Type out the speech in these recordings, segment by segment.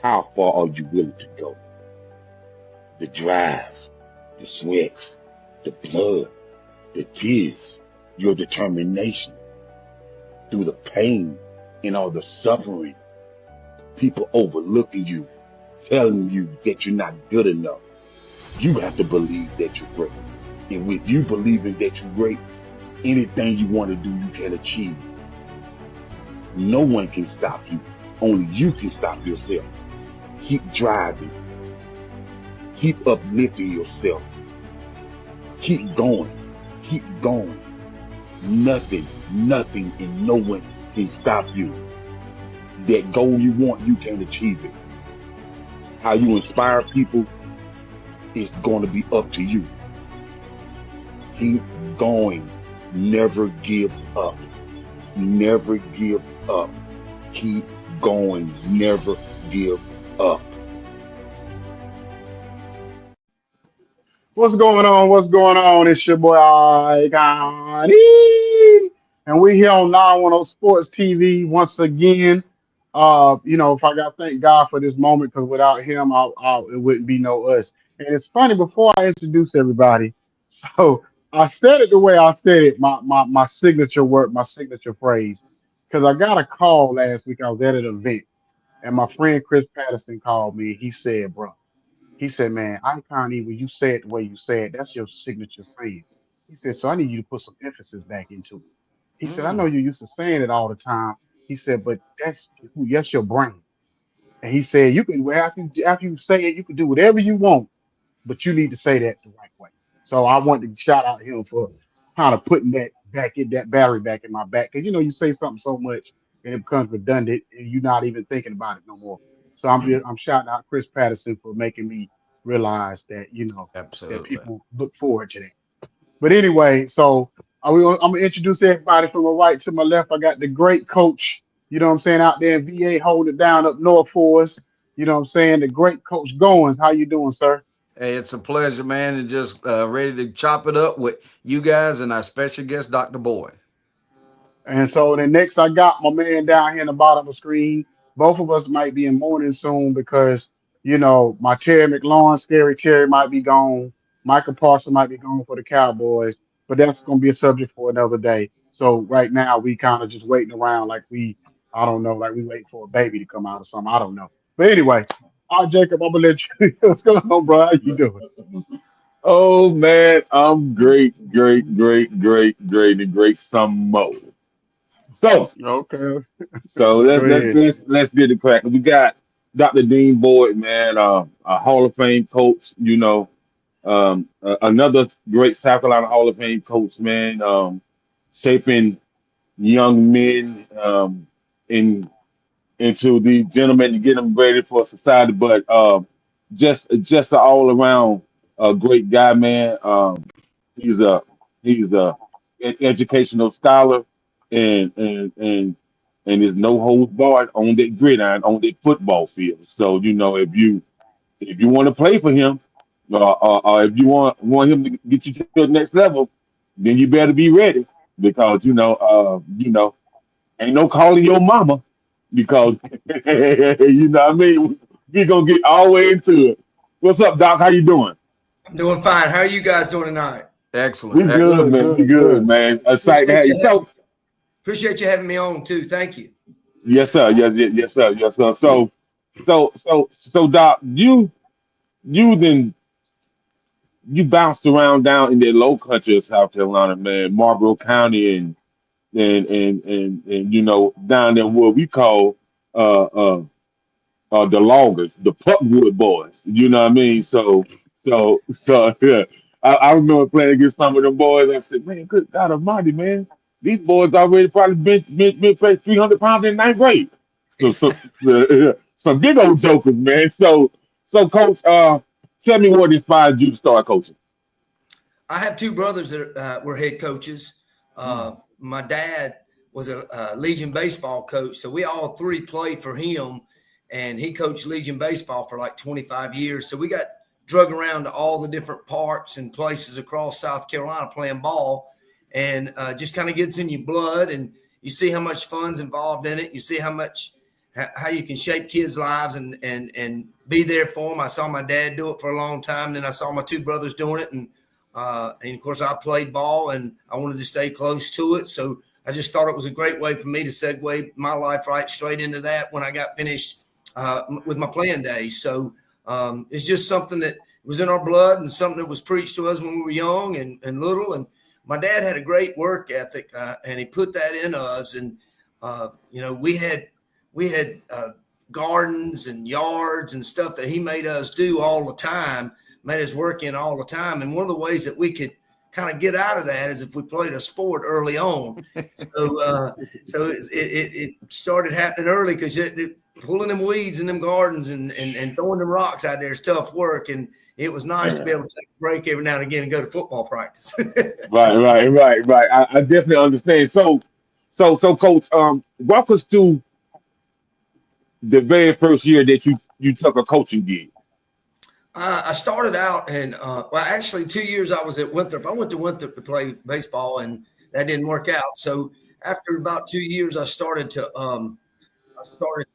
How far are you willing to go? The drive, the sweat, the blood, the tears, your determination through the pain and all the suffering, people overlooking you, telling you that you're not good enough. You have to believe that you're great. And with you believing that you're great, anything you want to do, you can achieve. No one can stop you. Only you can stop yourself. Keep driving. Keep uplifting yourself. Keep going. Keep going. Nothing, and no one can stop you. That goal you want, you can achieve it. How you inspire people is going to be up to you. Keep going. Never give up. Never give up. Keep going. Never give up. What's going on? What's going on? It's your boy Ikon. And we here on 910 Sports TV once again. If I got to thank God for this moment, because without him, it wouldn't be no us. And it's funny, before I introduce everybody, so I said it the way I said it, my signature word, my signature phrase, because I got a call last week. I was at an event, and my friend Chris Patterson called me. He said, bro, he said, man, I can't even, you say it the way you say it. That's your signature saying. He said, so I need you to put some emphasis back into it. He said, I know Mm. you're used to saying it all the time. He said, but that's your brain. And he said, you can, well, after you say it, you can do whatever you want, but you need to say that the right way. So I wanted to shout out him for kind of putting that back in, that battery back in my back. Cause you say something so much and it becomes redundant and you're not even thinking about it no more. So I'm shouting out Chris Patterson for making me realize that, that Absolutely. people look forward to that. But anyway, so I'm gonna introduce everybody from my right to my left. I got the great coach, what I'm saying, out there in VA holding it down up north for us. What I'm saying, the great coach Goins. How you doing, sir? Hey, it's a pleasure, man, and just ready to chop it up with you guys and our special guest, Dr. Boyd. And so then next I got my man down here in the bottom of the screen. Both of us might be in mourning soon because, my Terry McLaurin, Scary Terry might be gone. Michael Parsons might be gone for the Cowboys, but that's going to be a subject for another day. So right now we kind of just waiting around like I don't know, like we wait for a baby to come out or something. I don't know. But anyway, Jacob, I'm going to let you, what's going on, bro? How you doing? Oh man, I'm great, and great some more. So, Okay, so go let's let's ahead. let's let's get it cracking. We got Dr. Dean Boyd, man, a Hall of Fame coach. Another great South Carolina Hall of Fame coach, man. Shaping young men in into the gentlemen to get them ready for society. But just an all around great guy, man. He's a he's a educational scholar and is no holds barred on that gridiron on that football field. So if you want to play for him, or if you want him to get you to the next level, then you better be ready because ain't no calling your mama because you know what I mean. We're gonna get all the way into it. What's up, Doc? How you doing? I'm doing fine. How are you guys doing tonight? Excellent, We good, excellent. man. We Good, good, good. man. Excited to Appreciate have you. you. So, Appreciate you having me on too. Thank you. yes, sir. Yes, sir. Yes, sir. So, Doc, you you bounced around down in the low country of South Carolina, man, Marlboro County and down there what we call uh uh the loggers, the Putwood boys. You know what I mean? So yeah. I remember playing against some of them boys. I said, man, good God Almighty, man, these boys already probably been played 300 pounds in ninth grade. Some big old jokers, man. So coach, tell me what inspired you to start coaching. I have two brothers that were head coaches. My dad was a Legion baseball coach, so we all three played for him, and he coached Legion baseball for like 25 years. So we got drug around to all the different parks and places across South Carolina playing ball, and just kind of gets in your blood, and you see how much fun's involved in it. You see how much how you can shape kids' lives and be there for them. I saw my dad do it for a long time. Then I saw my two brothers doing it. And of course, I played ball and I wanted to stay close to it. So I just thought it was a great way for me to segue my life right straight into that when I got finished with my playing days. So it's just something that was in our blood and something that was preached to us when we were young and little. And my dad had a great work ethic, and he put that in us. And, we had gardens and yards and stuff that he made us do all the time, made us work in all the time. And one of the ways that we could kind of get out of that is if we played a sport early on. So it started happening early because pulling them weeds in them gardens and throwing them rocks out there is tough work. And it was nice to be able to take a break every now and again and go to football practice. Right. I definitely understand. So Coach, walk us through the very first year that you took a coaching gig. I started out actually 2 years I was at Winthrop. I went to Winthrop to play baseball, and that didn't work out. So after about 2 years, I started to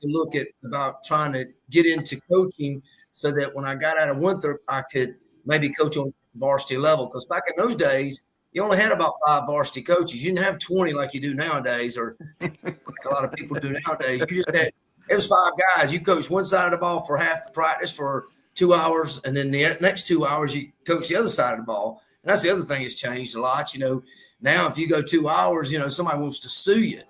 look at about trying to get into coaching so that when I got out of Winthrop, I could maybe coach on varsity level. Because back in those days, you only had about 5 varsity coaches. You didn't have 20 like you do nowadays, or like a lot of people do nowadays. You just had it was 5 guys. You coached one side of the ball for half the practice for 2 hours, and then the next 2 hours you coach the other side of the ball. And that's the other thing that's changed a lot. Now if you go 2 hours, somebody wants to sue you.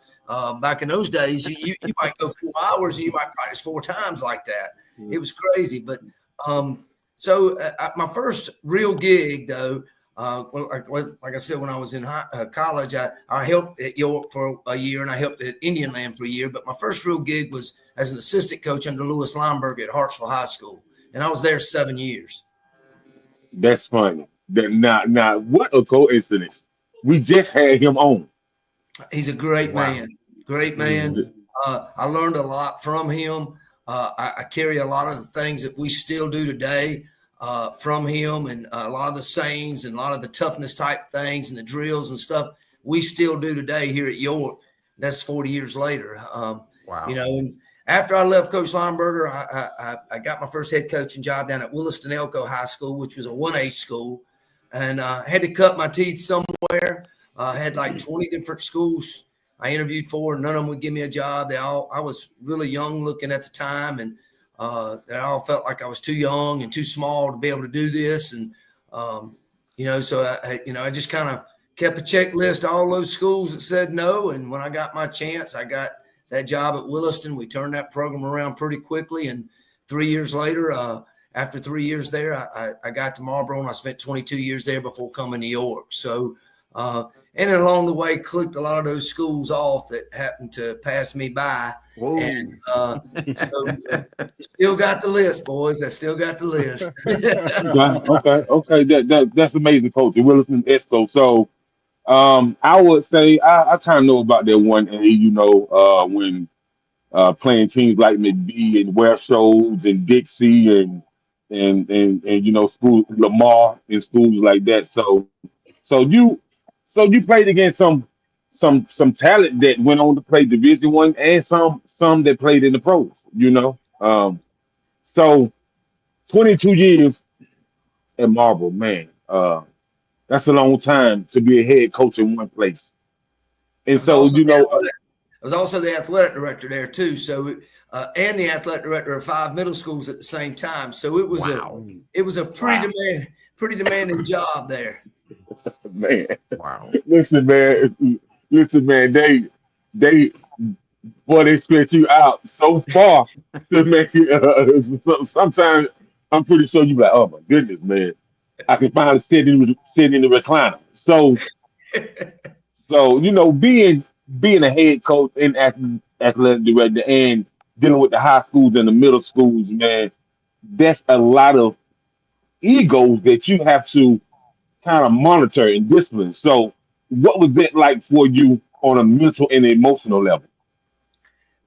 Back in those days, you might go 4 hours and you might practice 4 times like that. It was crazy. But my first real gig, though, like I said, when I was in college, I helped at York for a year and I helped at Indian Land for a year. But my first real gig was as an assistant coach under Lewis Lineberg at Hartsville High School. And I was there 7 years. That's funny. Now, what a coincidence. We just had him on. He's a great man. Great man. I learned a lot from him. I carry a lot of the things that we still do today from him, and a lot of the sayings and a lot of the toughness type things and the drills and stuff we still do today here at York. That's 40 years later. And after I left Coach Lineberger, I got my first head coaching job down at Williston-Elko High School, which was a 1A school, and I had to cut my teeth somewhere. I had like 20 different schools I interviewed for. None of them would give me a job. I was really young looking at the time, and they all felt like I was too young and too small to be able to do this. And, so I just kind of kept a checklist of all those schools that said no. And when I got my chance, I got that job at Williston. We turned that program around pretty quickly. And 3 years later, after 3 years there, I got to Marlboro, and I spent 22 years there before coming to York. So, and along the way, clicked a lot of those schools off that happened to pass me by. Whoa. And still got the list, boys. I still got the list. Okay. That's amazing, Coach. Williston Esco. So I would say I kind of know about that 1A, when playing teams like McBee and Ware Shoals and Dixie and schools, Lamar and schools like that. So you played against some talent that went on to play Division I and some that played in the pros, So 22 years at Marlboro, man, that's a long time to be a head coach in one place. And so, I was also the athletic director there too. So, and the athletic director of 5 middle schools at the same time. So it was a pretty demanding job there. Man, wow. Listen, man. They spread you out so far to make it. Sometimes I'm pretty sure you be like, oh my goodness, man, I can finally sit in the recliner. So being a head coach and athletic director and dealing with the high schools and the middle schools, man, that's a lot of egos that you have to kind of monitor and discipline. So what was that like for you on a mental and emotional level?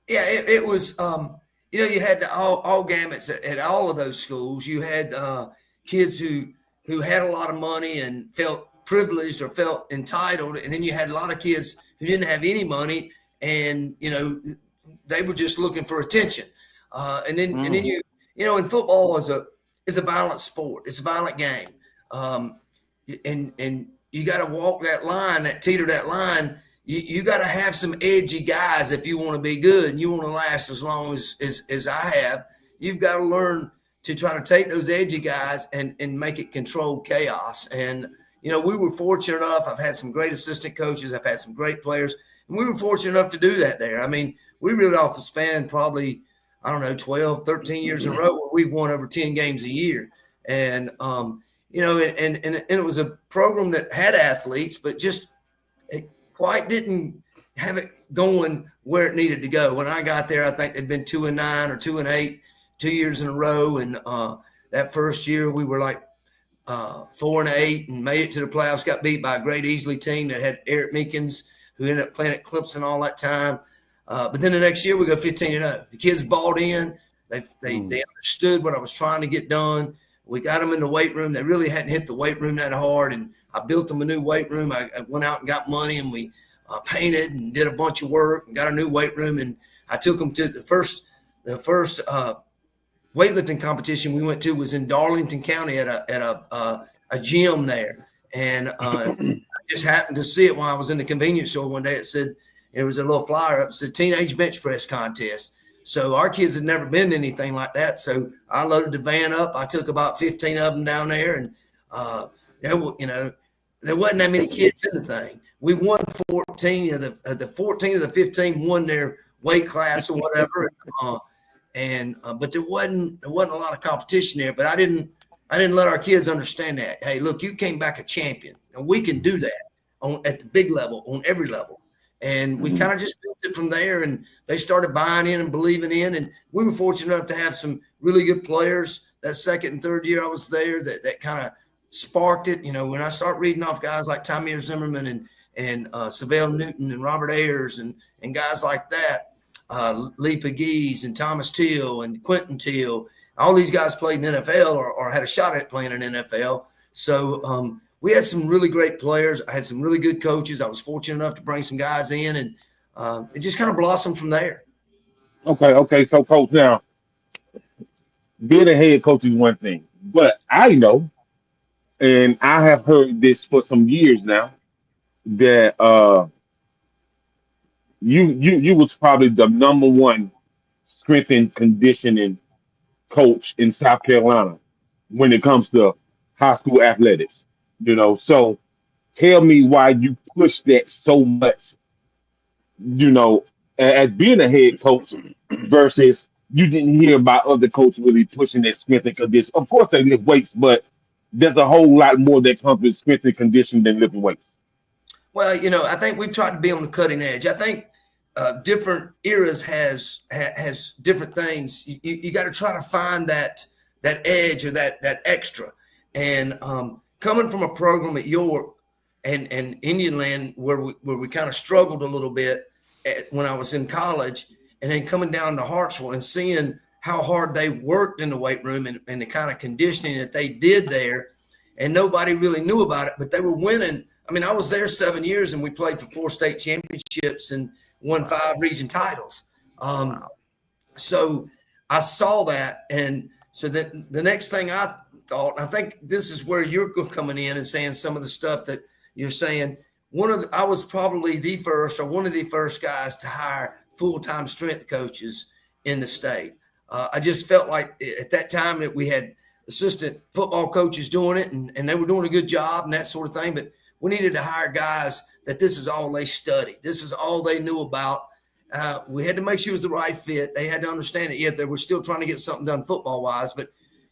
Yeah, it was, you had all gamuts at all of those schools. You had kids who had a lot of money and felt privileged or felt entitled. And then you had a lot of kids who didn't have any money and, they were just looking for attention. And then you know, in football is a violent sport. It's a violent game. And you got to walk that line, teeter that line. You got to have some edgy guys if you want to be good and you want to last as long as I have. You've got to learn to try to take those edgy guys and make it controlled chaos. And, you know, we were fortunate enough. I've had some great assistant coaches. I've had some great players. And we were fortunate enough to do that there. I mean, we reeled off a span probably, I don't know, 12, 13 years in a row where we won over 10 games a year. And, you know, and it was a program that had athletes, but just it quite didn't have it going where it needed to go. When I got there, I think they'd been 2-9 or 2-8 2 years in a row. And that first year we were like 4-8 and made it to the playoffs, got beat by a great Easley team that had Eric Meekins, who ended up playing at Clemson all that time. But then the next year we go 15-0. The kids bought in. They understood what I was trying to get done. We got them in the weight room. They really hadn't hit the weight room that hard. And I built them a new weight room. I went out and got money, and we painted and did a bunch of work and got a new weight room. And I took them to the first weightlifting competition we went to was in Darlington County at a gym there. And I just happened to see it when I was in the convenience store one day. It said, it was a little flyer up. It said teenage bench press contest. So our kids had never been to anything like that. So I loaded the van up. I took about 15 of them down there, and there wasn't that many kids in the thing. We won 14 of the 14 of the 15 won their weight class or whatever. But there wasn't a lot of competition there. But I didn't let our kids understand that. Hey, look, you came back a champion, and we can do that at the big level, on every level. And we kind of just built it from there, and they started buying in and believing in. And we were fortunate enough to have some really good players that second and third year I was there that kind of sparked it. You know, when I start reading off guys like Tamir Zimmerman and Savell Newton and Robert Ayers and guys like that, Lee Pegues and Thomas Till and Quentin Till, all these guys played in the NFL or had a shot at playing in the NFL. So we had some really great players. I had some really good coaches. I was fortunate enough to bring some guys in, and it just kind of blossomed from there. Okay. So, Coach, now, being a head coach is one thing, but I know, and I have heard this for some years now, that you was probably the number one strength and conditioning coach in South Carolina when it comes to high school athletics. You know, so tell me why you push that so much, you know, as being a head coach versus you didn't hear about other coaches really pushing that strength and conditioning. Of course, they lift weights, but there's a whole lot more that comes with strength and conditioning than lifting weights. Well, you know, I think we've tried to be on the cutting edge. I think different eras has different things. You got to try to find that edge or that extra. And coming from a program at York and Indian Land where we kind of struggled a little bit when I was in college, and then coming down to Hartsville and seeing how hard they worked in the weight room and the kind of conditioning that they did there, and nobody really knew about it, but they were winning. I mean, I was there 7 years, and we played for 4 state championships and won 5 region titles. So I saw that, and so the next thing I thought, and I think this is where you're coming in and saying some of the stuff that you're saying. I was probably the first or one of the first guys to hire full-time strength coaches in the state. I just felt like at that time that we had assistant football coaches doing it, and they were doing a good job and that sort of thing. But we needed to hire guys that this is all they studied. This is all they knew about. We had to make sure it was the right fit. They had to understand it. Yet they were still trying to get something done football-wise. But,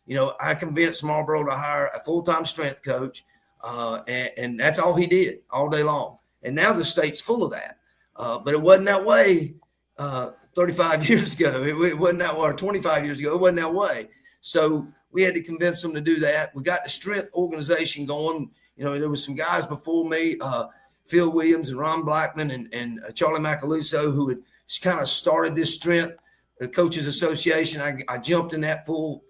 you know, I convinced Marlboro to hire a full-time strength coach, and that's all he did all day long. And now the state's full of that. But it wasn't that way 35 years ago. It wasn't that way, or 25 years ago. It wasn't that way. So we had to convince them to do that. We got the strength organization going. You know, there was some guys before me, Phil Williams and Ron Blackman and Charlie Macaluso, who had kind of started this strength coaches association. I jumped in that full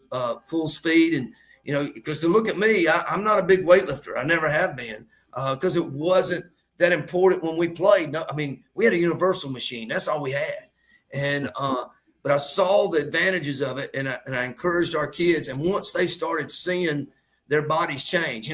speed, and you know, because to look at me, I'm not a big weightlifter. I never have been, because it wasn't that important when we played. No, I mean, we had a universal machine. That's all we had. And but I saw the advantages of it, and I encouraged our kids. And once they started seeing their bodies change,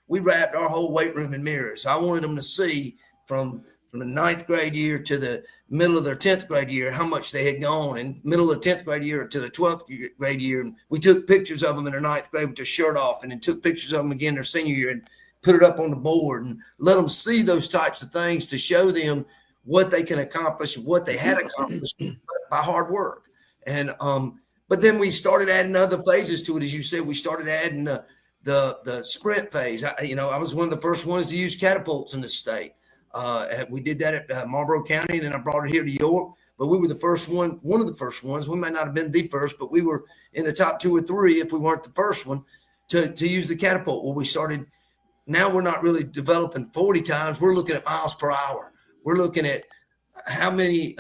we wrapped our whole weight room in mirrors. I wanted them to see from the 9th grade year to the middle of their 10th grade year how much they had gone, and middle of the 10th grade year to the 12th grade year. And we took pictures of them in their 9th grade with their shirt off, and then took pictures of them again their senior year and put it up on the board and let them see those types of things to show them what they can accomplish and what they had accomplished by hard work. And but then we started adding other phases to it. As you said, we started adding the sprint phase. I was one of the first ones to use catapults in the state. We did that at Marlboro County, and then I brought it here to York. But we were the first one of the first ones. We might not have been the first, but we were in the top 2 or 3 if we weren't the first one to use the catapult. Well, we started. Now we're not really developing 40 times. We're looking at miles per hour. We're looking at how many,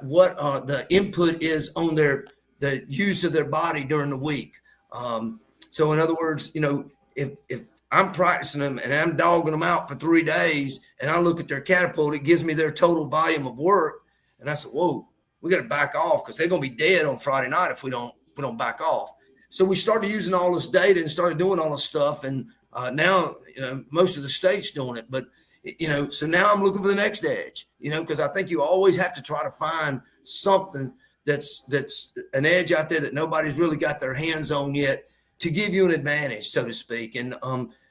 what the input is on the use of their body during the week. So in other words, if I'm practicing them and I'm dogging them out for 3 days and I look at their catapult, it gives me their total volume of work. And I said, whoa, we got to back off because they're going to be dead on Friday night if we don't back off. So we started using all this data and started doing all this stuff. And now, most of the state's doing it, but, so now I'm looking for the next edge, because I think you always have to try to find something that's an edge out there that nobody's really got their hands on yet to give you an advantage, so to speak. And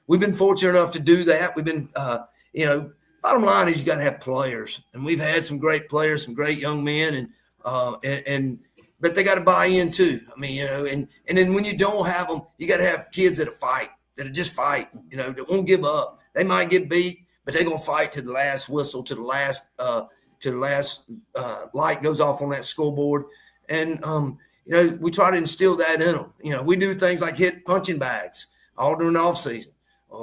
we've been fortunate enough to do that. We've been, bottom line is you got to have players, and we've had some great players, some great young men, but they got to buy in too. I mean, and then when you don't have them, you got to have kids that just fight, that won't give up. They might get beat, but they're going to fight to the last whistle, to the last light goes off on that scoreboard. And, we try to instill that in them. We do things like hit punching bags all during the off season.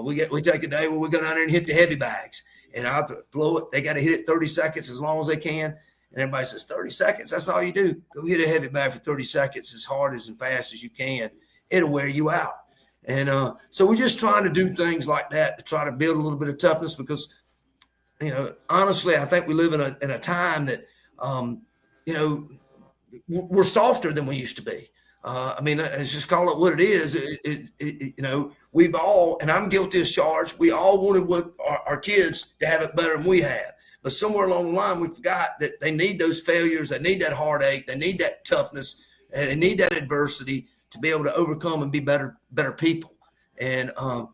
We take a day where we go down there and hit the heavy bags, and I'll blow it. They got to hit it 30 seconds as long as they can. And everybody says, 30 seconds, that's all you do. Go hit a heavy bag for 30 seconds as hard and fast as you can. It'll wear you out. And so we're just trying to do things like that to try to build a little bit of toughness because, honestly, I think we live in a time that, we're softer than we used to be. Let's just call it what it is. We've all, and I'm guilty as charged, we all wanted our kids to have it better than we have. But somewhere along the line, we forgot that they need those failures. They need that heartache. They need that toughness. And they need that adversity to be able to overcome and be better people. And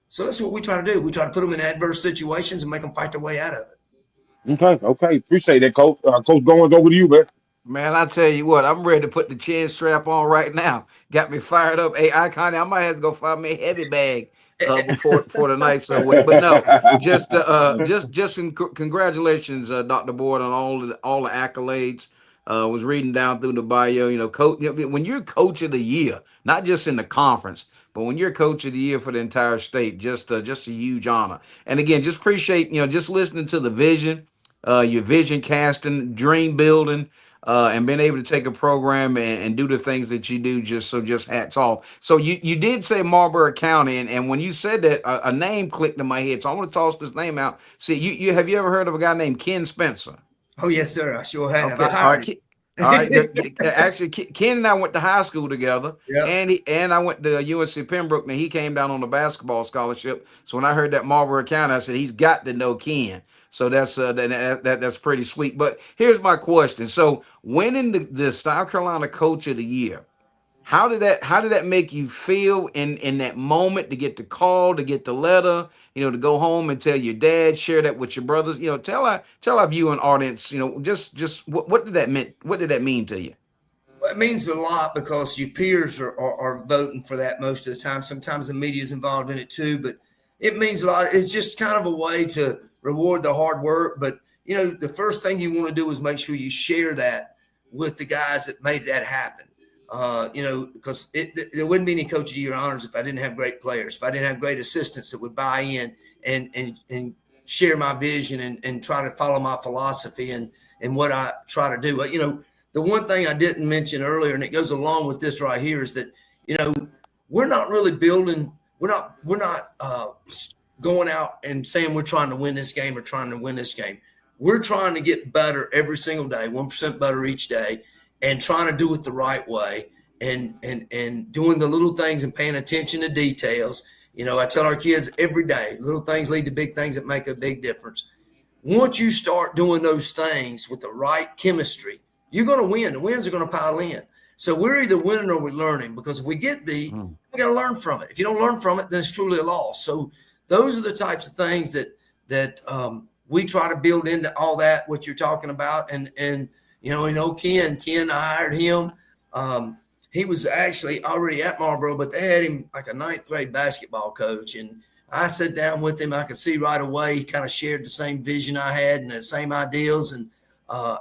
so that's what we try to do. We try to put them in adverse situations and make them fight their way out of it. Okay. Appreciate that, Coach. Coach Goins, over to you, man. Man, I tell you what, I'm ready to put the chin strap on right now. Got me fired up. Hey, Ikon, I might have to go find me a heavy bag before the night's away. But no, just congratulations, Dr. Board, on all the accolades. Was reading down through the bio. Coach. When you're coach of the year, not just in the conference, but when you're coach of the year for the entire state, just a huge honor. And again, just appreciate just listening to the vision, your vision casting, dream building. And being able to take a program and do the things that you do, just hats off. So you did say Marlboro County, and when you said that, a name clicked in my head. So I want to toss this name out. See, you have you ever heard of a guy named Ken Spencer? Oh yes, sir. I sure have. Okay. All right. Actually, Ken and I went to high school together, yep. and I went to UNC Pembroke, and he came down on a basketball scholarship. So when I heard that Marlboro County, I said he's got to know Ken. So that's pretty sweet. But here's my question: so winning the South Carolina Coach of the Year, how did that make you feel in that moment to get the call, to get the letter, to go home and tell your dad, share that with your brothers, tell our viewing audience, just what did that mean? What did that mean to you? Well, it means a lot because your peers are voting for that most of the time. Sometimes the media is involved in it too, but it means a lot. It's just kind of a way to reward the hard work. But, the first thing you want to do is make sure you share that with the guys that made that happen. Because there wouldn't be any Coach of the Year honors if I didn't have great players, if I didn't have great assistants that would buy in and share my vision and try to follow my philosophy and what I try to do. But, the one thing I didn't mention earlier, and it goes along with this right here, is that, we're not really building, we're not going out and saying we're trying to win this game or trying to win this game. we're trying to get better every single day, 1% better each day, and trying to do it the right way, and doing the little things and paying attention to details. You know, I tell our kids every day, little things lead to big things that make a big difference. Once you start doing those things with the right chemistry, you're going to win. The wins are going to pile in. So we're either winning or we're learning, because if we get beat, we got to learn from it. If you don't learn from it, then it's truly a loss. So those are the types of things that we try to build into all that, what you're talking about. And Ken, I hired him. He was actually already at Marlboro, but they had him like a 9th grade basketball coach. And I sat down with him. I could see right away he kind of shared the same vision I had and the same ideals. And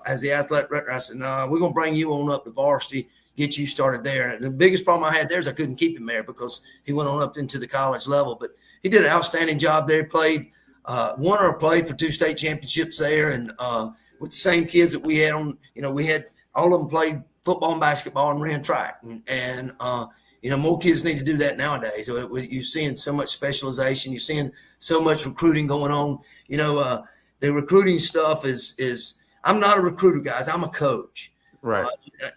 as the athletic director, I said, no, we're going to bring you on up to varsity, get you started there. And the biggest problem I had there is I couldn't keep him there because he went on up into the college level. But he did an outstanding job there. Played for 2 state championships there, and with the same kids that we had on. We had all of them played football and basketball and ran track, and more kids need to do that nowadays. You're seeing so much specialization. You're seeing so much recruiting going on. The recruiting stuff is. I'm not a recruiter, guys. I'm a coach, right?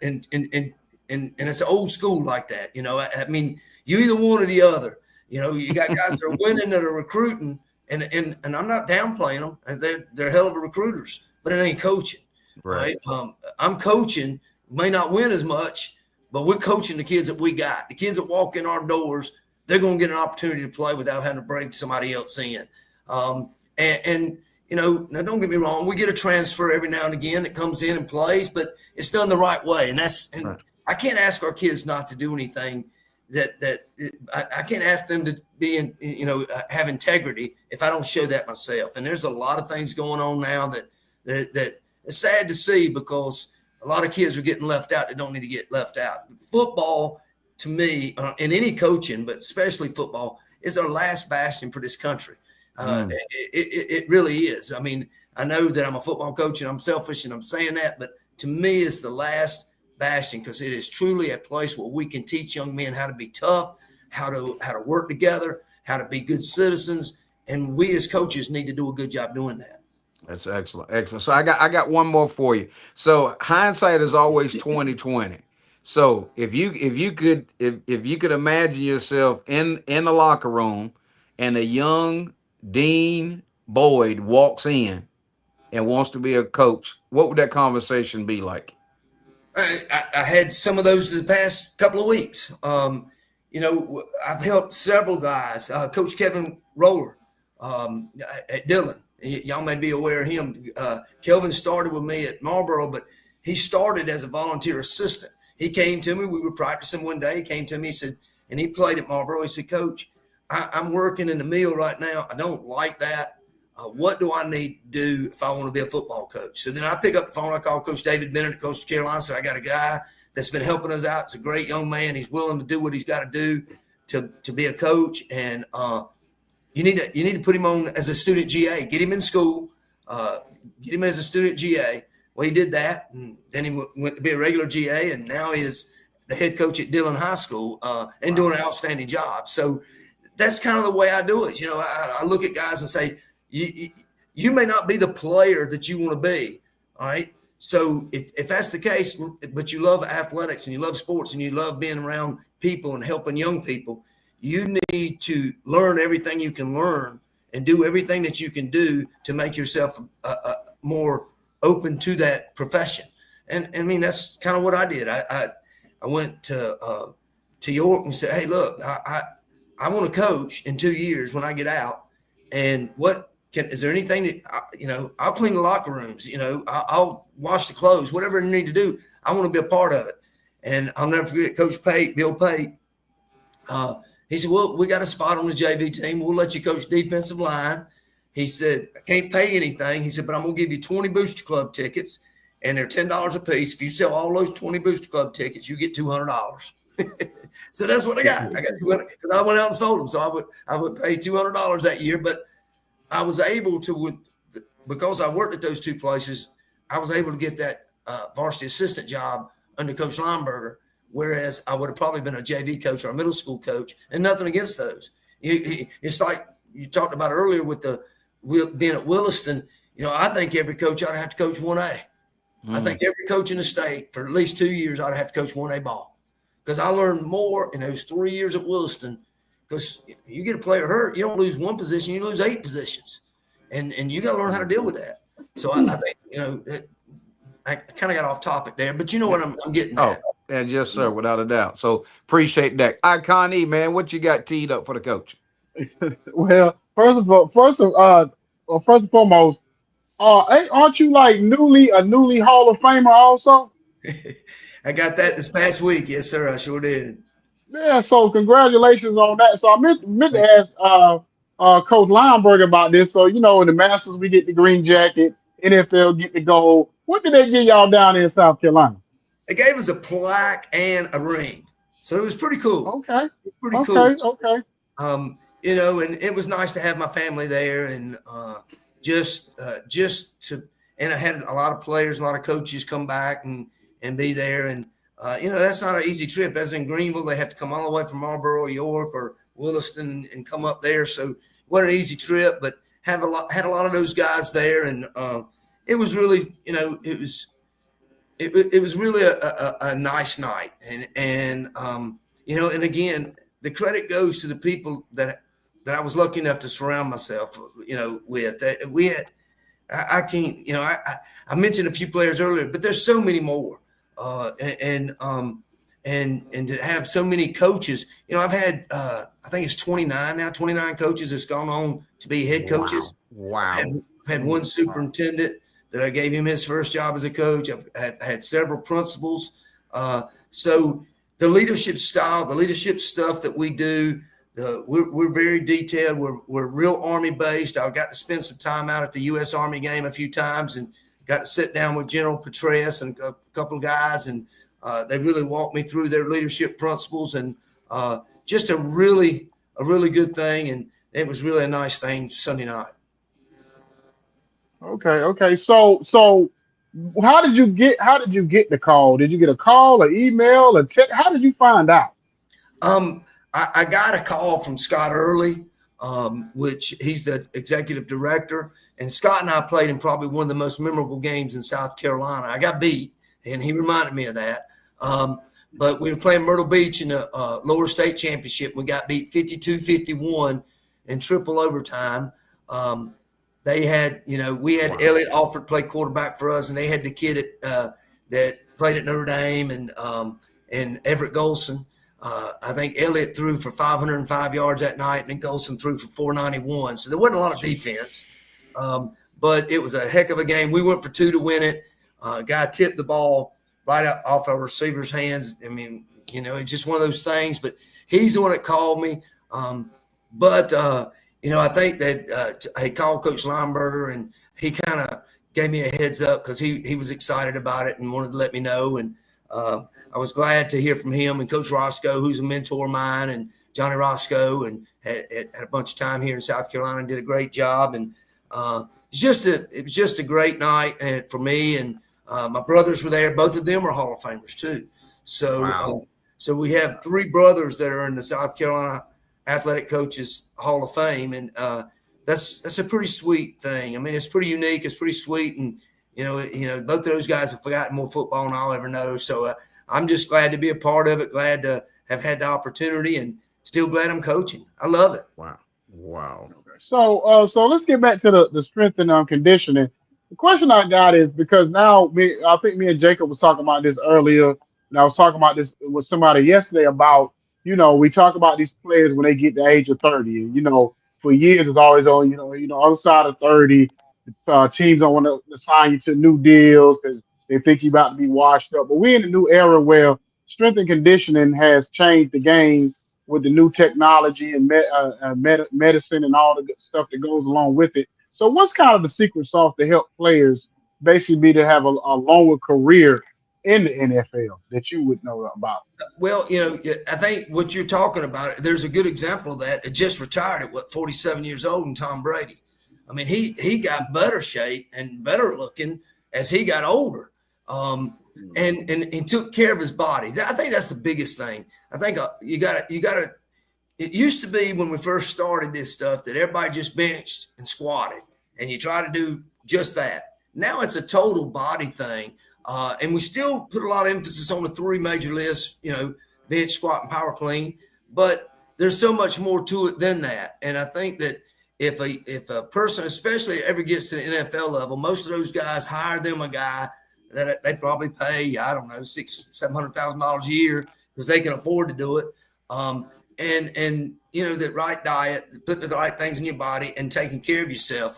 And it's old school like that. I mean, you either one or the other. You got guys that are winning that are recruiting, and I'm not downplaying them. And they're hell of a recruiters, but it ain't coaching, right? I'm coaching. May not win as much, but we're coaching the kids that we got. The kids that walk in our doors, they're going to get an opportunity to play without having to break somebody else in. Now don't get me wrong. We get a transfer every now and again that comes in and plays, but it's done the right way. And right. I can't ask our kids not to do anything I can't ask them to be have integrity if I don't show that myself. And there's a lot of things going on now that it's sad to see, because a lot of kids are getting left out that don't need to get left out. Football, to me, in any coaching, but especially football, is our last bastion for this country. It really is. I mean, I know that I'm a football coach and I'm selfish and I'm saying that, but to me, it's the last bastion, because it is truly a place where we can teach young men how to be tough, how to work together, how to be good citizens, and we as coaches need to do a good job doing that. That's excellent. So I got one more for you. So hindsight is always 20/20. So if you could imagine yourself in the locker room, and a young Dean Boyd walks in and wants to be a coach, what would that conversation be like? I had some of those the past couple of weeks. I've helped several guys. Coach Kevin Roller at Dillon. Y'all may be aware of him. Kelvin started with me at Marlboro, but he started as a volunteer assistant. He came to me. We were practicing one day. He came to me, he said, and he played at Marlboro. He said, Coach, I'm working in the mill right now. I don't like that. What do I need to do if I want to be a football coach? So then I pick up the phone. I call Coach David Bennett at Coastal Carolina. I said, I got a guy that's been helping us out. It's a great young man. He's willing to do what he's got to do to be a coach. And you need to put him on as a student GA. Get him in school. Get him as a student GA. Well, he did that, and then he went to be a regular GA, and now he is the head coach at Dillon High School and doing an outstanding job. So that's kind of the way I do it. I look at guys and say, you may not be the player that you want to be, all right? So if that's the case, but you love athletics and you love sports and you love being around people and helping young people, you need to learn everything you can learn and do everything that you can do to make yourself more open to that profession. And I mean, that's kind of what I did. I went to York and said, hey, look, I want to coach in 2 years when I get out. And is there anything that, I'll clean the locker rooms, I'll wash the clothes, whatever I need to do. I want to be a part of it. And I'll never forget Coach Bill Pate. He said, well, we got a spot on the JV team. We'll let you coach defensive line. He said, I can't pay anything. He said, but I'm going to give you 20 Booster Club tickets, and they're $10 a piece. If you sell all those 20 Booster Club tickets, you get $200. So that's what I got. I got $200 because I went out and sold them. So I would pay $200 that year, but I was able to, because I worked at those two places, I was able to get that varsity assistant job under Coach Lineberger, whereas I would have probably been a JV coach or a middle school coach, and nothing against those. It's like you talked about earlier with being at Williston, I think every coach ought to have to coach 1A. I think every coach in the state for at least 2 years ought to have to coach 1A ball, because I learned more in those 3 years at Williston. Because you get a player hurt, you don't lose one position, you lose 8 positions, and you got to learn how to deal with that. So I think I kind of got off topic there, but you know what I'm getting at. Oh, and yes, sir, without a doubt. So appreciate that. Ikon, man, what you got teed up for the coach? Well, first and foremost, aren't you like a newly Hall of Famer also? I got that this past week. Yes, sir. I sure did. Yeah, so congratulations on that. So I meant to ask Coach Lineberg about this. So, in the Masters, we get the green jacket, NFL get the gold. What did they give y'all down in South Carolina? They gave us a plaque and a ring. So it was pretty cool. Okay. It was pretty cool. Okay. And it was nice to have my family there, and just to, and I had a lot of players, a lot of coaches come back and be there. And, that's not an easy trip. As in Greenville, they have to come all the way from Marlboro, York, or Williston and come up there. So it wasn't an easy trip, but had a lot of those guys there. And it was really, it was really a nice night. And again, the credit goes to the people that I was lucky enough to surround myself, with. We had, I can't, I mentioned a few players earlier, but there's so many more. And to have so many coaches, I've had, I think it's 29 coaches that's gone on to be head coaches. Wow. I've had one superintendent that I gave him his first job as a coach. I've had several principals. So the leadership style, the leadership stuff that we do, we're very detailed. We're real Army based. I got to spend some time out at the U.S. Army game a few times and got to sit down with General Petraeus and a couple of guys, and they really walked me through their leadership principles, and just a really good thing. And it was really a nice thing Sunday night. Okay. So how did you get the call? Did you get a call, an email, a text? How did you find out? I got a call from Scott Early, which he's the executive director. And Scott and I played in probably one of the most memorable games in South Carolina. I got beat, and he reminded me of that. But we were playing Myrtle Beach in the lower state championship. We got beat 52-51 in triple overtime. They had, we had Elliot Alford play quarterback for us, and they had the kid that played at Notre Dame and Everett Golson. I think Elliott threw for 505 yards that night, and then Golson threw for 491. So there wasn't a lot of defense, but it was a heck of a game. We went for 2 to win it. Guy tipped the ball right off our receiver's hands. I mean, it's just one of those things. But he's the one that called me. I think that I called Coach Lineberger, and he kind of gave me a heads up because he was excited about it and wanted to let me know. And I was glad to hear from him and Coach Roscoe, who's a mentor of mine, and Johnny Roscoe, and had a bunch of time here in South Carolina and did a great job. And it was just a great night for me. And my brothers were there. Both of them are Hall of Famers too. So, wow. So we have 3 brothers that are in the South Carolina Athletic Coaches Hall of Fame. And that's a pretty sweet thing. I mean, it's pretty unique. It's pretty sweet. And, both of those guys have forgotten more football than I'll ever know. So I'm just glad to be a part of it, glad to have had the opportunity, and still glad I'm coaching. I love it. Wow. So let's get back to the strength and conditioning. The question I got is because now I think me and Jacob was talking about this earlier, and I was talking about this with somebody yesterday about, we talk about these players when they get the age of 30, and, for years it's always on, other side of 30, teams don't want to sign you to new deals because they think you're about to be washed up. But we're in a new era where strength and conditioning has changed the game with the new technology and medicine and all the good stuff that goes along with it. So what's kind of the secret sauce to help players basically be to have a longer career in the NFL that you would know about? Well, I think what you're talking about, there's a good example of that. It just retired at 47 years old, and Tom Brady. I mean, he got better shape and better looking as he got older, and took care of his body. I think that's the biggest thing. I think you got to. It used to be when we first started this stuff that everybody just benched and squatted, and you try to do just that. Now it's a total body thing. And we still put a lot of emphasis on the 3 major lifts, bench, squat, and power clean. But there's so much more to it than that. And I think that if a person, especially ever gets to the NFL level, most of those guys hire them a guy that they probably pay, I don't know, $600,000-$700,000 a year because they can afford to do it. And that right diet, putting the right things in your body, and taking care of yourself.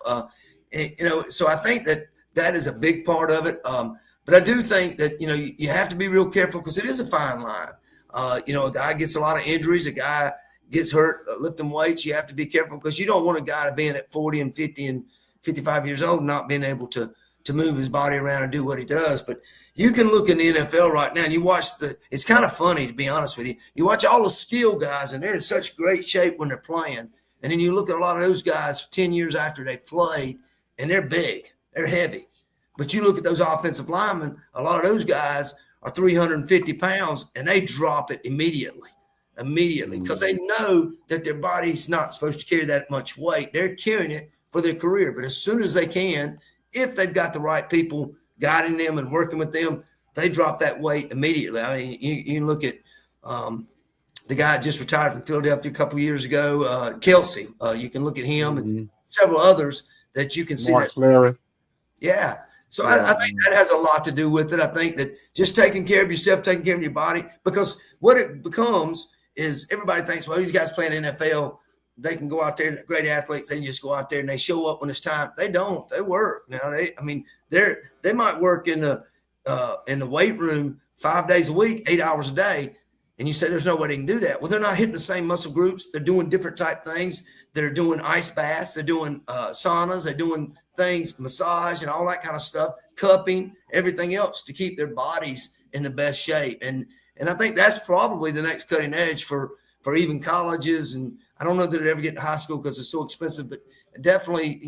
So I think that is a big part of it. But I do think that you have to be real careful because it is a fine line. A guy gets a lot of injuries, a guy gets hurt lifting weights. You have to be careful because you don't want a guy being at 40 and 50 and 55 years old not being able to move his body around and do what he does. But you can look in the NFL right now and you watch it's kind of funny, to be honest with you. You watch all the skill guys and they're in such great shape when they're playing. And then you look at a lot of those guys 10 years after they've played and they're big, they're heavy. But you look at those offensive linemen, a lot of those guys are 350 pounds and they drop it immediately because they know that their body's not supposed to carry that much weight. They're carrying it for their career. But as soon as they can, if they've got the right people guiding them and working with them, they drop that weight immediately. I mean, you look at the guy that just retired from Philadelphia a couple of years ago, Kelsey. You can look at him and several others that you can see. Mark Larry. Yeah. So I think that has a lot to do with it. I think that just taking care of yourself, taking care of your body, because what it becomes is everybody thinks, well, these guys playing NFL, they can go out there, great athletes, they just go out there and they show up when it's time. They don't. They work. Now they might work in the weight room 5 days a week, 8 hours a day, and you say there's no way they can do that. Well, they're not hitting the same muscle groups. They're doing different type things. They're doing ice baths. They're doing saunas. They're doing things, massage and all that kind of stuff, cupping, everything else to keep their bodies in the best shape. And I think that's probably the next cutting edge for even colleges. And I don't know that it ever get to high school because it's so expensive, but definitely,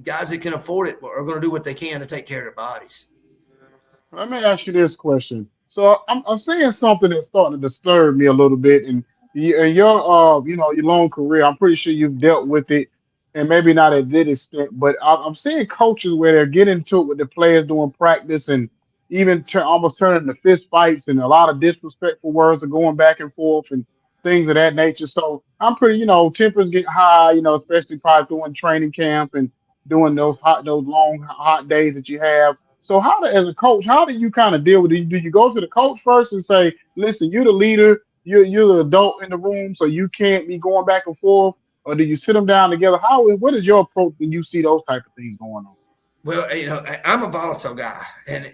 guys that can afford it are going to do what they can to take care of their bodies. Let me ask you this question. So I'm seeing something that's starting to disturb me a little bit, and your your long career, I'm pretty sure you've dealt with it, and maybe not at this extent, but I'm seeing coaches where they're getting into it with the players doing practice, and even almost turning to fist fights, and a lot of disrespectful words are going back and forth and things of that nature. So I'm pretty, tempers get high, especially probably during training camp and doing those long hot days that you have. So as a coach, how do you kind of deal with it? Do you go to the coach first and say, listen, you're the leader, you're the adult in the room, so you can't be going back and forth? Or do you sit them down together? What is your approach when you see those type of things going on? Well, I'm a volatile guy, and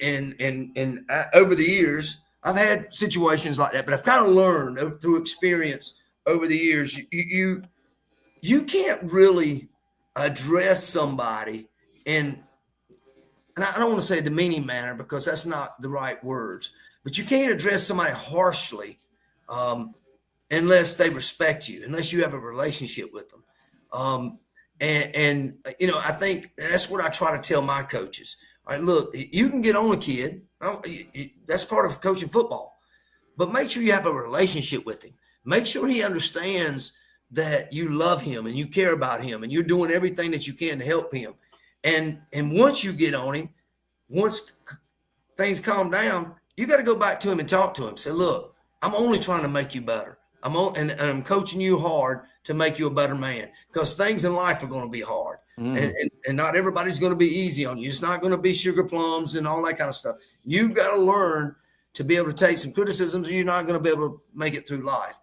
over the years, I've had situations like that, but I've kind of learned through experience over the years, you can't really address somebody and I don't want to say a demeaning manner because that's not the right words, but you can't address somebody harshly unless they respect you, unless you have a relationship with them. I think that's what I try to tell my coaches. All right, look, you can get on a kid. That's part of coaching football. But make sure you have a relationship with him. Make sure he understands that you love him and you care about him and you're doing everything that you can to help him. And once you get on him, once things calm down, you got to go back to him and talk to him. Say, look, I'm only trying to make you better. I'm coaching you hard to make you a better man because things in life are going to be hard. And not everybody's going to be easy on you. It's not going to be sugar plums and all that kind of stuff. You've got to learn to be able to take some criticisms or you're not going to be able to make it through life.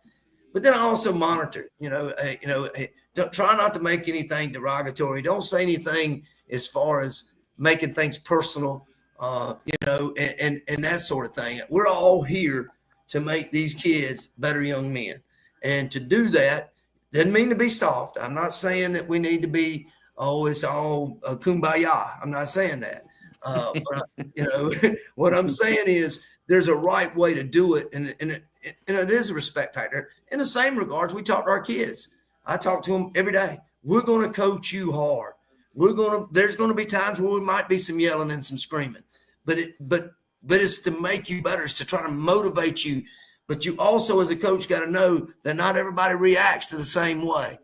But then I also monitor, try not to make anything derogatory. Don't say anything as far as making things personal, and that sort of thing. We're all here to make these kids better young men. And to do that doesn't mean to be soft. I'm not saying that we need to be, it's all kumbaya. I'm not saying that. But what I'm saying is there's a right way to do it. And it is a respect factor. In the same regards, we talk to our kids. I talk to them every day. We're going to coach you hard. There's going to be times where we might be some yelling and some screaming, but it's to make you better. It's to try to motivate you. But you also, as a coach, got to know that not everybody reacts to the same way.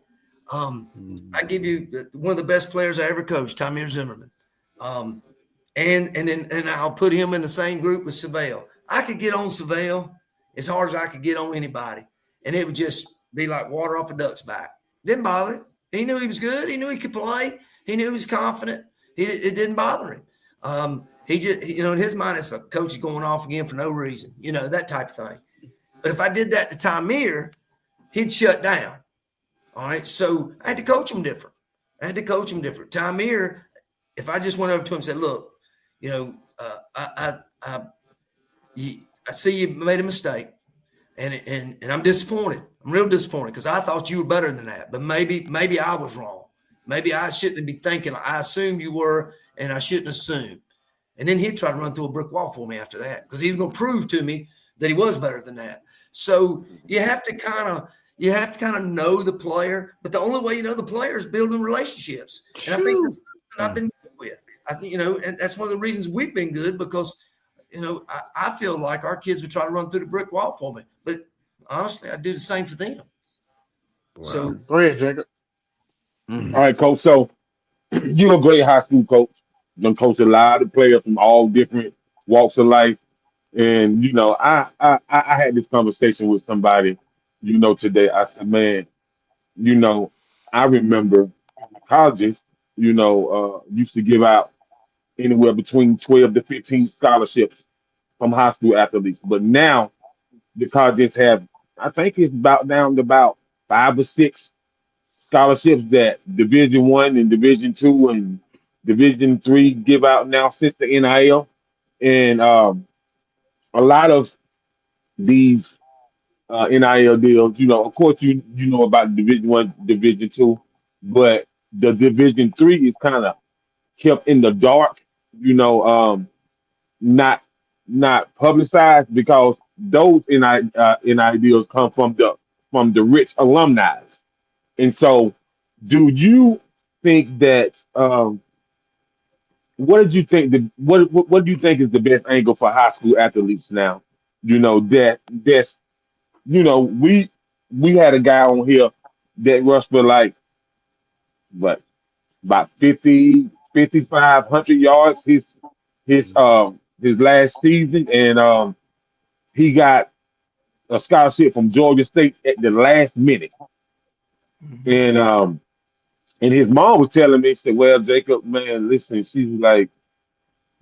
I give you one of the best players I ever coached, Tamir Zimmerman. And I'll put him in the same group with Savelle. I could get on Savelle as hard as I could get on anybody, and it would just be like water off a duck's back. Didn't bother him. He knew he was good. He knew he could play. He knew he was confident. It didn't bother him. He just, in his mind, it's like coach is going off again for no reason, that type of thing. But if I did that to Tamir, he'd shut down. All right. So I had to coach him different. Tamir, if I just went over to him and said, look, I see you made a mistake, and I'm disappointed. I'm real disappointed because I thought you were better than that. But maybe I was wrong. Maybe I shouldn't be thinking. I assumed you were, and I shouldn't assume. And then he'd try to run through a brick wall for me after that because he was going to prove to me that he was better than that. So you have to kind of know the player, but the only way you know the player is building relationships. And I think that's what I've been good with. I think, and that's one of the reasons we've been good because, I feel like our kids would try to run through the brick wall for me. But honestly, I do the same for them. Wow. So go ahead, Jacob. All right, coach. So you're a great high school coach. You coach a lot of players from all different walks of life. And, I had this conversation with somebody, today. I said, man, I remember colleges, used to give out anywhere between 12 to 15 scholarships from high school athletes. But now the colleges have, I think it's about down to about 5 or 6 scholarships that Division I and Division II and Division III give out now since the NIL. And a lot of these NIL deals, of course, you know about Division I, Division II, but the Division III is kind of kept in the dark, not publicized because those NIL deals come from the rich alumni. And so, do you think that? What did you think? What do you think is the best angle for high school athletes now? That's we had a guy on here that rushed for like what about 50, 5,500 yards his last season, and he got a scholarship from Georgia State at the last minute, and his mom was telling me, she said, "Well, Jacob, man, listen." She was like,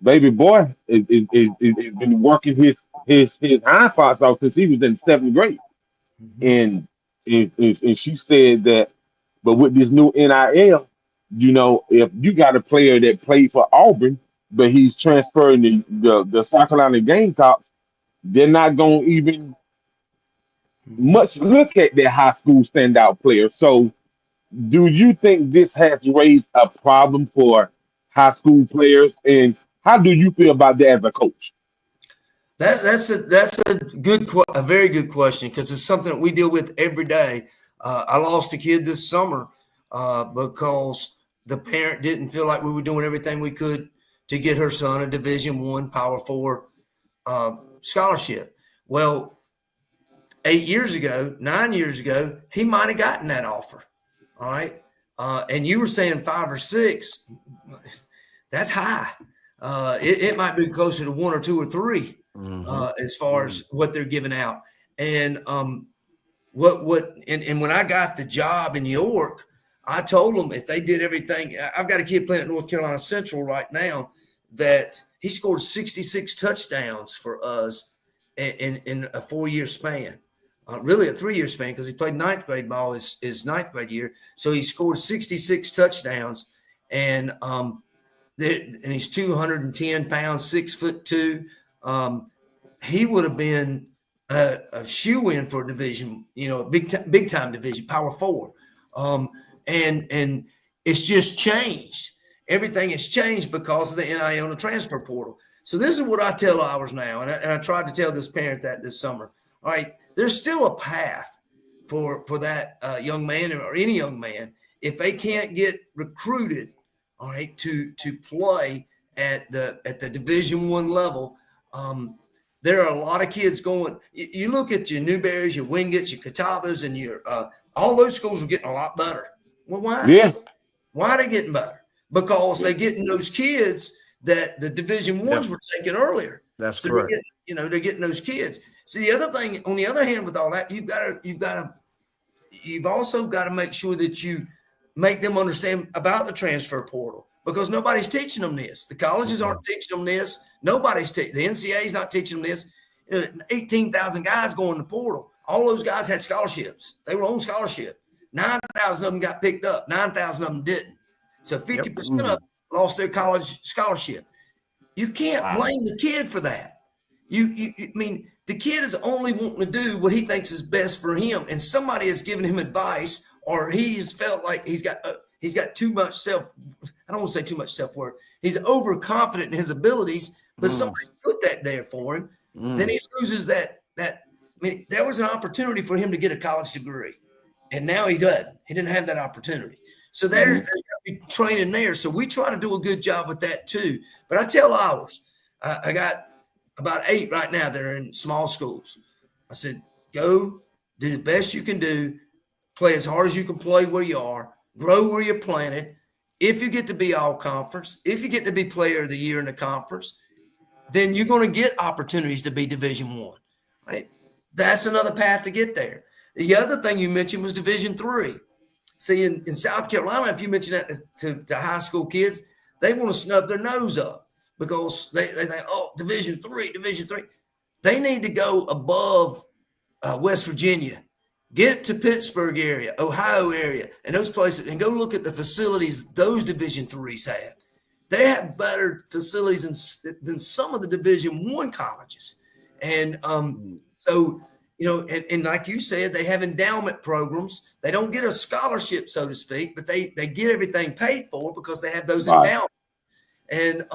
"Baby boy is been working his hind parts off since he was in 7th grade." And, and she said that, but with this new NIL, if you got a player that played for Auburn, but he's transferring the South Carolina Gamecocks, they're not going to even much look at their high school standout player. So, do you think this has raised a problem for high school players, and how do you feel about that as a coach? That's a very good question because it's something that we deal with every day. I lost a kid this summer because the parent didn't feel like we were doing everything we could to get her son a Division I Power IV scholarship. Well, 9 years ago, he might have gotten that offer. All right. And you were saying 5 or 6. That's high. It might be closer to 1 or 2 or 3 as far as what they're giving out. And and when I got the job in York, I told them if they did everything, I've got a kid playing at North Carolina Central right now that he scored 66 touchdowns for us in a 4-year span. Really a 3-year span because he played 9th grade ball his 9th grade year. So he scored 66 touchdowns and he's 210 pounds, 6'2". He would have been a shoe-in for a division, big time division, Power 4. And it's just changed. Everything has changed because of the NIL and the transfer portal. So this is what I tell ours now, and I tried to tell this parent that this summer. All right, there's still a path for that young man or any young man if they can't get recruited, all right, to play at the Division I level. There are a lot of kids going. You look at your Newberries, your Wingett's, your Catawbas, and your all those schools are getting a lot better. Well, why? Yeah. Why are they getting better? Because they're getting those kids that the Division Ones were taking earlier. That's so correct. They're getting those kids. See, the other thing, on the other hand, with all that, you've also got to make sure that you make them understand about the transfer portal, because nobody's teaching them this. The colleges aren't teaching them this. Nobody's teaching. The NCAA is not teaching them this. 18,000 guys go in the portal. All those guys had scholarships. They were on scholarship. 9,000 of them got picked up. 9,000 of them didn't. So 50% of them lost their college scholarship. You can't blame the kid for that. I mean, the kid is only wanting to do what he thinks is best for him, and somebody has given him advice, or he has felt like he's got too much I don't want to say too much self-worth. He's overconfident in his abilities, but somebody put that there for him. Then he loses that. I mean, there was an opportunity for him to get a college degree, and now he doesn't. He didn't have that opportunity. So there's got to be training there. So we try to do a good job with that too. But I tell ours, I got about 8 right now that are in small schools. I said, go do the best you can do, play as hard as you can play where you are, grow where you're planted. If you get to be all conference, if you get to be player of the year in the conference, then you're going to get opportunities to be Division I. Right? That's another path to get there. The other thing you mentioned was Division III. See, in South Carolina, if you mention that to high school kids, they want to snub their nose up because they think, oh, Division III. They need to go above West Virginia, get to Pittsburgh area, Ohio area, and those places, and go look at the facilities those Division IIIs have. They have better facilities than some of the Division I colleges. And so, and like you said, they have endowment programs. They don't get a scholarship, so to speak, but they get everything paid for because they have those endowments. And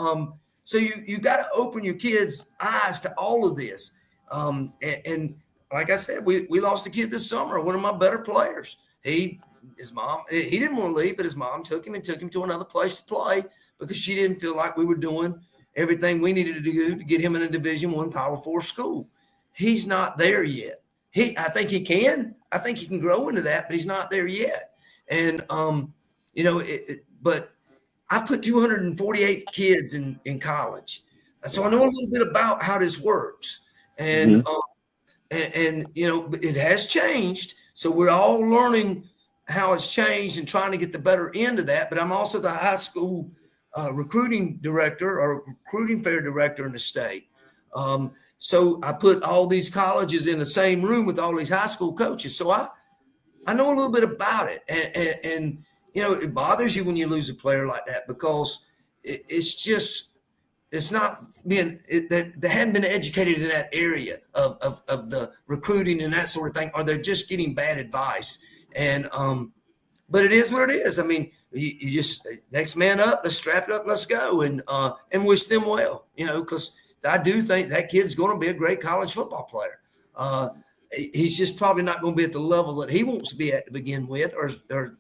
so you got to open your kids' eyes to all of this. And like I said, we lost a kid this summer, one of my better players. His mom, he didn't want to leave, but his mom took him to another place to play because she didn't feel like we were doing everything we needed to do to get him in a Division I Power 4 school. He's not there yet. I think he can. I think he can grow into that, but he's not there yet. And but I put 248 kids in college, so I know a little bit about how this works. And it has changed. So we're all learning how it's changed and trying to get the better end of that. But I'm also the high school recruiting director or recruiting fair director in the state. So I put all these colleges in the same room with all these high school coaches. So I know a little bit about it. And it bothers you when you lose a player like that because it's not being they haven't been educated in that area of the recruiting and that sort of thing, or they're just getting bad advice. And but it is what it is. I mean, you just next man up, let's strap it up, let's go, and wish them well. Because I do think that kid's going to be a great college football player. He's just probably not going to be at the level that he wants to be at to begin with, or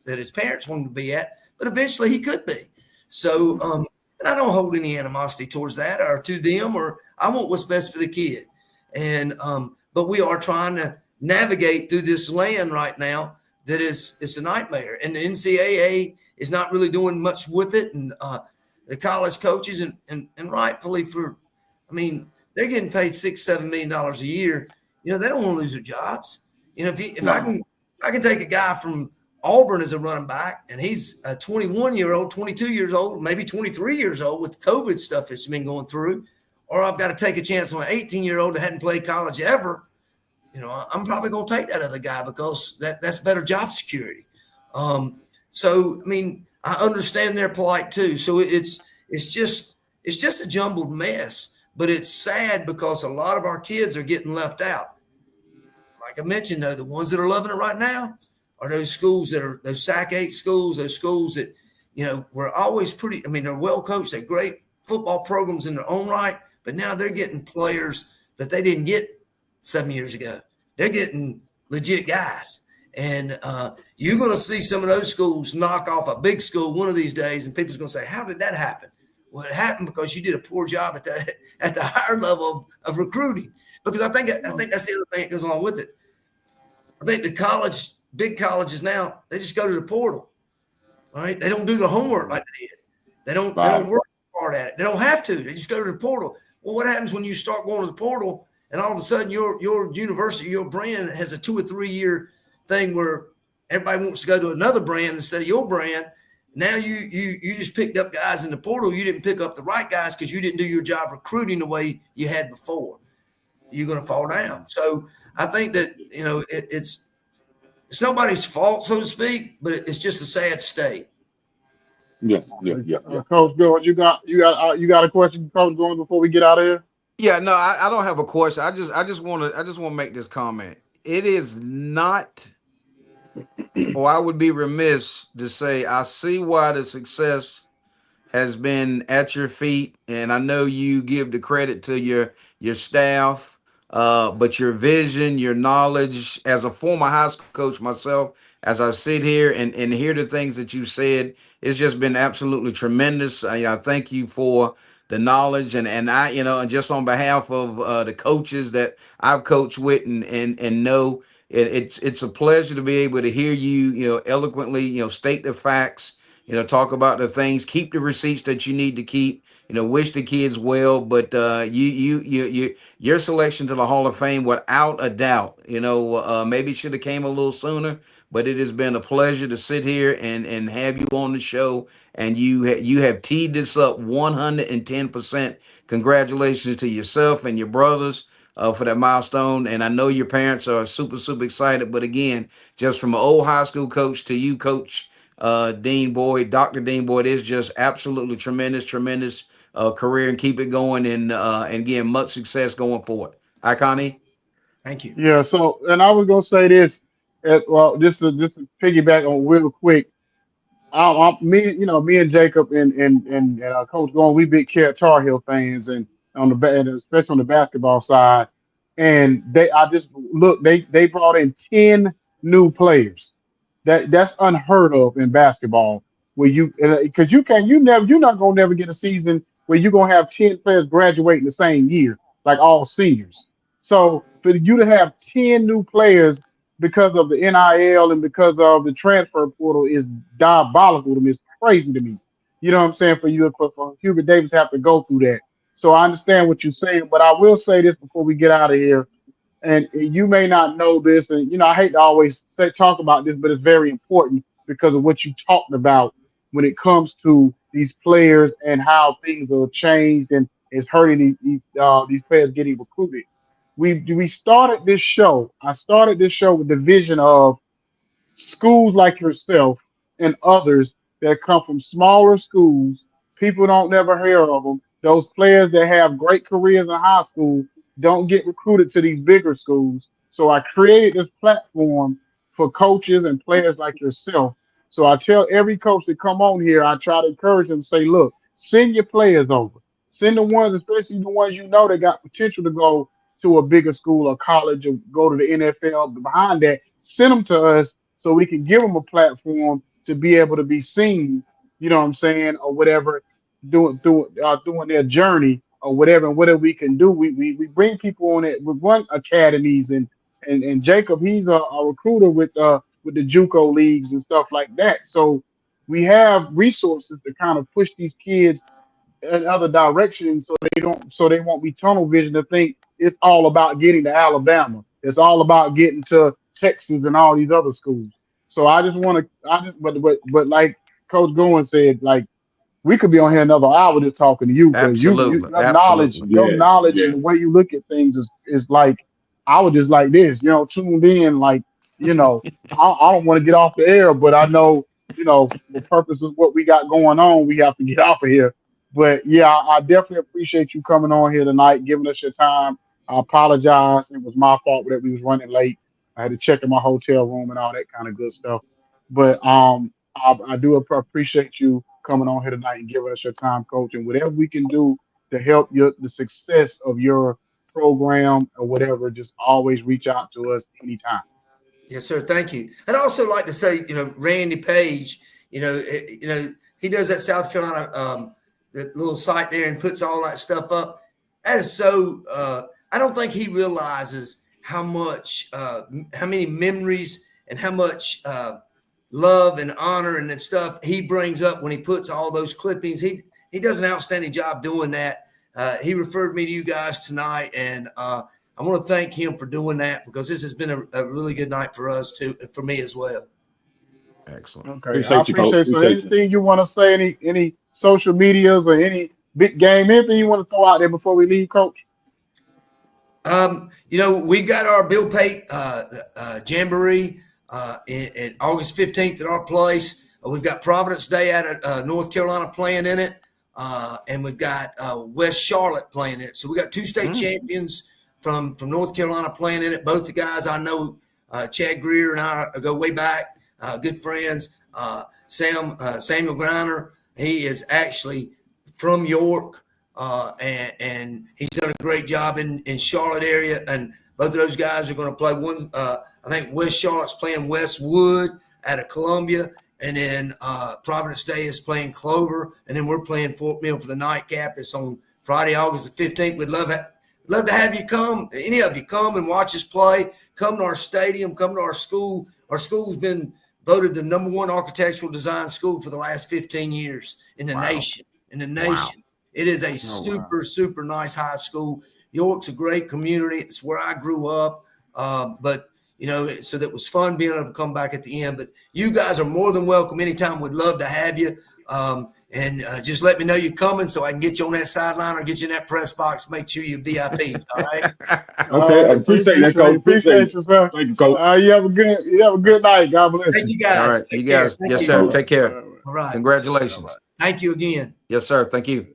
that his parents want him to be at. But eventually, he could be. So, and I don't hold any animosity towards that or to them. Or I want what's best for the kid. And but we are trying to navigate through this land right now that it's a nightmare. And the NCAA is not really doing much with it, and the college coaches and rightfully they're getting paid $6-7 million a year. They don't want to lose their jobs. If I can take a guy from Auburn as a running back, and he's a 21-year-old, 22 years old, maybe 23 years old with COVID stuff that's been going through, or I've got to take a chance on an 18-year-old that hadn't played college ever. I'm probably going to take that other guy because that's better job security. So I understand their plight too. So it's just a jumbled mess. But it's sad because a lot of our kids are getting left out. Like I mentioned, though, the ones that are loving it right now are those schools that are those SAC 8 schools, those schools that, were always pretty. They're well coached. They're great football programs in their own right. But now they're getting players that they didn't get 7 years ago. They're getting legit guys. And you're going to see some of those schools knock off a big school one of these days, and people's going to say, how did that happen? Well, it happened because you did a poor job at the higher level of recruiting. Because I think that's the other thing that goes along with it. I think the big colleges now, they just go to the portal. right? They don't do the homework like they did. They don't work hard at it. They don't have to. They just go to the portal. Well, what happens when you start going to the portal and all of a sudden your university, your brand has a 2 or 3 year thing where everybody wants to go to another brand instead of your brand. Now you just picked up guys in the portal. You didn't pick up the right guys because you didn't do your job recruiting the way you had before. You're going to fall down. So I think that, you know, it's nobody's fault, so to speak, but it's just a sad state. Yeah. Coach Goins, you got a question, Coach Goins, before we get out of here? Yeah, no, I don't have a question. I just want to make this comment. It is not, or I would be remiss to say I see why the success has been at your feet, and I know you give the credit to your staff, but your vision, your knowledge, as a former high school coach myself, as I sit here and hear the things that you said, it's just been absolutely tremendous. I thank you for the knowledge, and I, you know, and just on behalf of the coaches that I've coached with and know, it's a pleasure to be able to hear you, you know, eloquently, you know, state the facts, you know, talk about the things, keep the receipts that you need to keep, you know, wish the kids well. But your selection to the Hall of Fame, without a doubt, you know, maybe should have came a little sooner, but it has been a pleasure to sit here and have you on the show. And you have teed this up 110%. Congratulations to yourself and your brothers for that milestone. And I know your parents are super, super excited. But again, just from an old high school coach to you, Coach Dean Boyd, Dr. Dean Boyd, is just absolutely tremendous career, and keep it going, and again, much success going forward. Ikon. Thank you. Yeah. So, and I was gonna say this. Well, just to piggyback on real quick. Me and Jacob and Coach Goins, we big Tar Heel fans, and and especially on the basketball side. And I just look, they brought in 10 new players. That's unheard of in basketball. Where because you're not gonna never get a season where you're gonna have 10 players graduating the same year, like all seniors. So for you to have 10 new players because of the NIL and because of the transfer portal is diabolical to me. It's crazy to me. You know what I'm saying? For Hubert Davis to have to go through that. So I understand what you're saying, but I will say this before we get out of here. And you may not know this, and I hate to always talk about this, but it's very important because of what you talked about when it comes to these players and how things are changed and it's hurting these players getting recruited. We started this show. I started this show with the vision of schools like yourself and others that come from smaller schools, people don't never hear of them. Those players that have great careers in high school don't get recruited to these bigger schools. So I created this platform for coaches and players like yourself. So I tell every coach that come on here, I try to encourage them to say, look, send your players over. Send the ones, especially the ones that got potential to go to a bigger school or college or go to the NFL. But behind that, send them to us so we can give them a platform to be able to be seen, you know what I'm saying, or whatever, doing their journey or whatever, and whatever we can do. We bring people on it. We run academies, and Jacob, he's a recruiter with the JUCO leagues and stuff like that. So we have resources to kind of push these kids in other directions so they won't be tunnel vision to think it's all about getting to Alabama. It's all about getting to Texas and all these other schools. So I just want to, but like Coach Goins said, like we could be on here another hour just talking to you because Absolutely, your Yeah. knowledge Yeah. and the way you look at things is like I was just like this, tuned in, like I don't want to get off the air, but I know for purpose of what we got going on, we have to get off of here. But yeah, I definitely appreciate you coming on here tonight, giving us your time. I apologize; it was my fault that we was running late. I had to check in my hotel room and all that kind of good stuff. But I do appreciate you coming on here tonight and giving us your time, Coach. And whatever we can do to help the success of your program or whatever, just always reach out to us anytime. Yes, sir. Thank you. I'd also like to say, Randy Page, he does that South Carolina, the little site there and puts all that stuff up. That is so, I don't think he realizes how many memories and how much, love and honor and that stuff he brings up when he puts all those clippings. He does an outstanding job doing that. He referred me to you guys tonight, and I want to thank him for doing that, because this has been a really good night for us too, for me as well. Excellent. Okay, I Appreciate you, Coach. appreciate. So, Appreciate you. anything you want to say? Any social medias or any big game? Anything you want to throw out there before we leave, Coach? We've got our Bill Pate Jamboree in August 15th at our place. We've got Providence Day out of North Carolina playing in it, and we've got West Charlotte playing in it. So we got 2 state champions from North Carolina playing in it. Both the guys I know, Chad Greer and I go way back, good friends. Samuel Griner, he is actually from York. And he's done a great job in Charlotte area, and both of those guys are going to play one. I think West Charlotte's playing Westwood out of Columbia, and then Providence Day is playing Clover, and then we're playing Fort Mill for the nightcap. It's on Friday, August the 15th. We'd love to have you come. Any of you come and watch us play. Come to our stadium. Come to our school. Our school's been voted the #1 architectural design school for the last 15 years in the nation. In the nation. Wow. It is a super nice high school. York's a great community. It's where I grew up. But so that was fun being able to come back at the end. But you guys are more than welcome anytime. We'd love to have you. And just let me know you're coming so I can get you on that sideline or get you in that press box. Make sure you're VIPs. All right. Okay, I appreciate that, Coach. Appreciate you, sir. Thank you, Coach. You have a good night. God bless you. Thank you, guys. All right, you guys. Yes, sir. Take care. All right. Congratulations. Thank you again. Yes, sir. Thank you.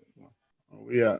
Yeah.